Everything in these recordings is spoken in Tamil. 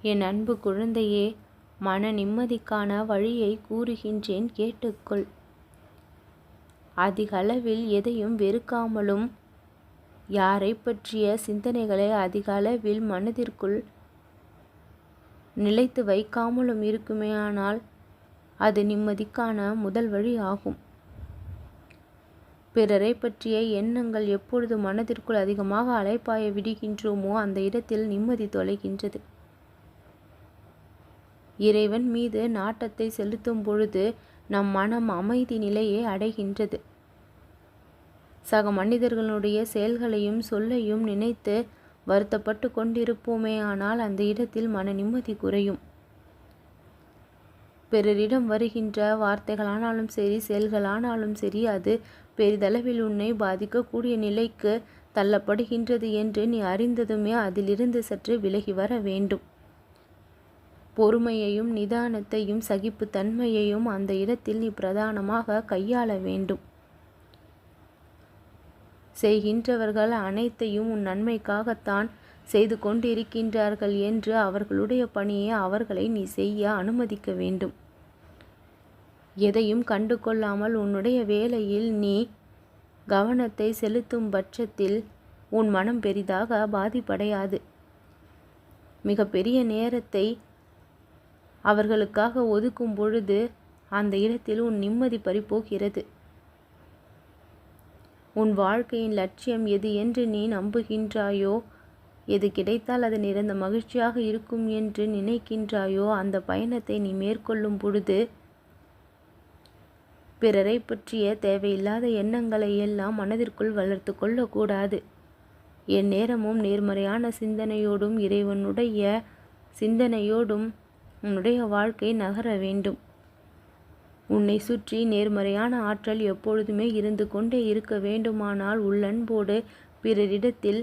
என் அன்பு குழந்தையே, மன நிம்மதிக்கான வழியை கூறுகின்றேன், கேட்டுக்கொள். அதிகளவில் எதையும் வெறுக்காமலும் யாரை பற்றிய சிந்தனைகளை அதிக அளவில் மனதிற்குள் நிலைத்து வைக்காமலும் இருக்குமேயானால் அது நிம்மதிக்கான முதல் வழி ஆகும். பிறரை பற்றிய எண்ணங்கள் எப்பொழுது மனதிற்குள் அதிகமாக அலைப்பாய விடுகின்றோமோ அந்த இடத்தில் நிம்மதி தொலைகின்றது. இறைவன் மீது நாட்டத்தை செலுத்தும் பொழுது நம் மனம் அமைதி நிலையை அடைகின்றது. சக மனிதர்களுடைய செயல்களையும் சொல்லையும் நினைத்து வருத்தப்பட்டு கொண்டிருப்போமே ஆனால் அந்த இடத்தில் மன நிம்மதி குறையும். பிறரிடம் வருகின்ற வார்த்தைகளானாலும் சரி, செயல்களானாலும் சரி, அது பெரிதளவில் உன்னை பாதிக்கக்கூடிய நிலைக்கு தள்ளப்படுகின்றது என்று நீ அறிந்ததுமே அதிலிருந்து சற்று விலகி வர வேண்டும். பொறுமையையும் நிதானத்தையும் சகிப்புத்தன்மையையும் அந்த இடத்தில் நீ பிரதானமாக கையாள வேண்டும். செய்கின்றவர்கள் அனைத்தையும் உன் நன்மைக்காகத்தான் செய்து கொண்டிருக்கின்றார்கள் என்று அவர்களுடைய பணியை அவர்களை நீ செய்ய அனுமதிக்க வேண்டும். எதையும் கண்டு கொள்ளாமல் உன்னுடைய வேலையில் நீ கவனத்தை செலுத்தும் பட்சத்தில் உன் மனம் பெரிதாக பாதிப்படையாது. மிக பெரிய நேரத்தை அவர்களுக்காக ஒதுக்கும் பொழுது அந்த இடத்தில் உன் நிம்மதி பறிபோகிறது. உன் வாழ்க்கையின் லட்சியம் எது என்று நீ நம்புகின்றாயோ, எது கிடைத்தால் அது நிறைந்த மகிழ்ச்சியாக இருக்கும் என்று நினைக்கின்றாயோ, அந்த பயணத்தை நீ மேற்கொள்ளும் பொழுது பிறரை பற்றிய தேவையில்லாத எண்ணங்களை எல்லாம் மனதிற்குள் வளர்த்து கொள்ளக்கூடாது. என் நேரமும் நேர்மறையான சிந்தனையோடும் இறைவனுடைய சிந்தனையோடும் உன்னுடைய வாழ்க்கை நகர வேண்டும். உன்னை சுற்றி நேர்மறையான ஆற்றல் எப்பொழுதுமே இருந்து கொண்டே இருக்க வேண்டுமானால் உள்ளன்போடு பிறரிடத்தில்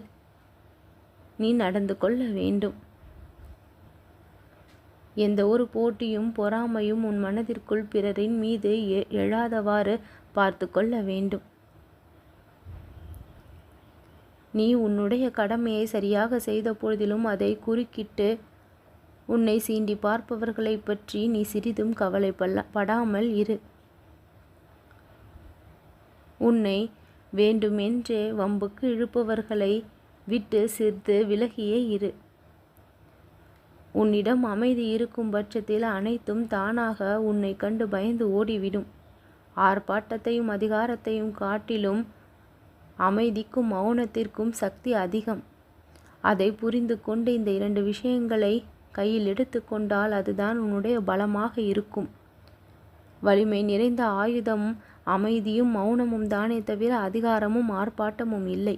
நீ நடந்து கொள்ள வேண்டும். எந்த ஒரு போட்டியும் பொறாமையும் உன் மனதிற்குள் பிறரின் மீது எழாதவாறு பார்த்து கொள்ள வேண்டும். நீ உன்னுடைய கடமையை சரியாக செய்த பொழுதிலும் அதை குறுக்கிட்டு உன்னை சீண்டி பார்ப்பவர்களை பற்றி நீ சிறிதும் கவலைப்படாமல் இரு. உன்னை வேண்டுமென்றே வம்புக்கு இழுப்பவர்களை விட்டு சிறிது விலகியே இரு. உன்னிடம் அமைதி இருக்கும் பட்சத்தில் அனைத்தும் தானாக உன்னை கண்டு பயந்து ஓடிவிடும். ஆர்ப்பாட்டத்தையும் அதிகாரத்தையும் காட்டிலும் அமைதிக்கும் மௌனத்திற்கும் சக்தி அதிகம். அதை புரிந்து கொண்டு இந்த இரண்டு விஷயங்களை கையில் எடுத்து கொண்டால் அதுதான் உன்னுடைய பலமாக இருக்கும். வலிமை நிறைந்த ஆயுதம் அமைதியும் மௌனமும் தானே தவிர அதிகாரமும் ஆர்ப்பாட்டமும் இல்லை.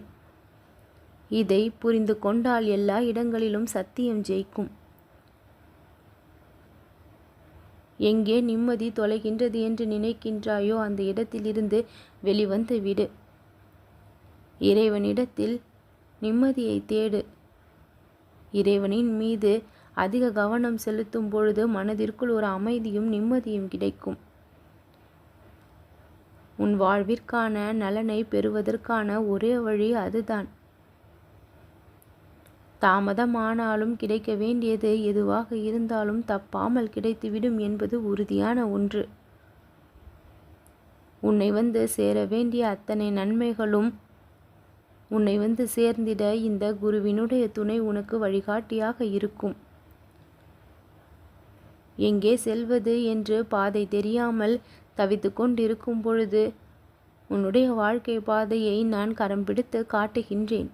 இதை புரிந்து கொண்டால் எல்லா இடங்களிலும் சத்தியம் ஜெயிக்கும். எங்கே நிம்மதி தொலைகின்றது என்று நினைக்கின்றாயோ அந்த இடத்திலிருந்து வெளிவந்து விடு. இறைவனிடத்தில் நிம்மதியை தேடு. இறைவனின் மீது அதிக கவனம் செலுத்தும் பொழுது மனதிற்குள் ஒரு அமைதியும் நிம்மதியும் கிடைக்கும். உன் வாழ்விற்கான நலனை பெறுவதற்கான ஒரே வழி அதுதான். தாமதமானாலும் கிடைக்க வேண்டியது எதுவாக இருந்தாலும் தப்பாமல் கிடைத்துவிடும் என்பது உறுதியான ஒன்று. உன்னை வந்து சேர வேண்டிய அத்தனை நன்மைகளும் உன்னை வந்து சேர்ந்திட இந்த குருவினுடைய துணை உனக்கு வழிகாட்டியாக இருக்கும். எங்கே செல்வது என்று பாதை தெரியாமல் தவித்து கொண்டிருக்கும் பொழுது உன்னுடைய வாழ்க்கை பாதையை நான் கரம் பிடித்து காட்டுகின்றேன்.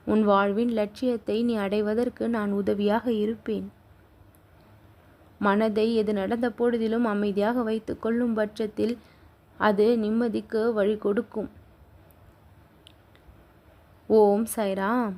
உன் வாழ்வின் லட்சியத்தை நீ அடைவதற்கு நான் உதவியாக இருப்பேன். மனதை எது நடந்த பொழுதிலும் அமைதியாக வைத்து கொள்ளும் பட்சத்தில் அது நிம்மதிக்கு வழி கொடுக்கும். ஓம் சாய்ராம்.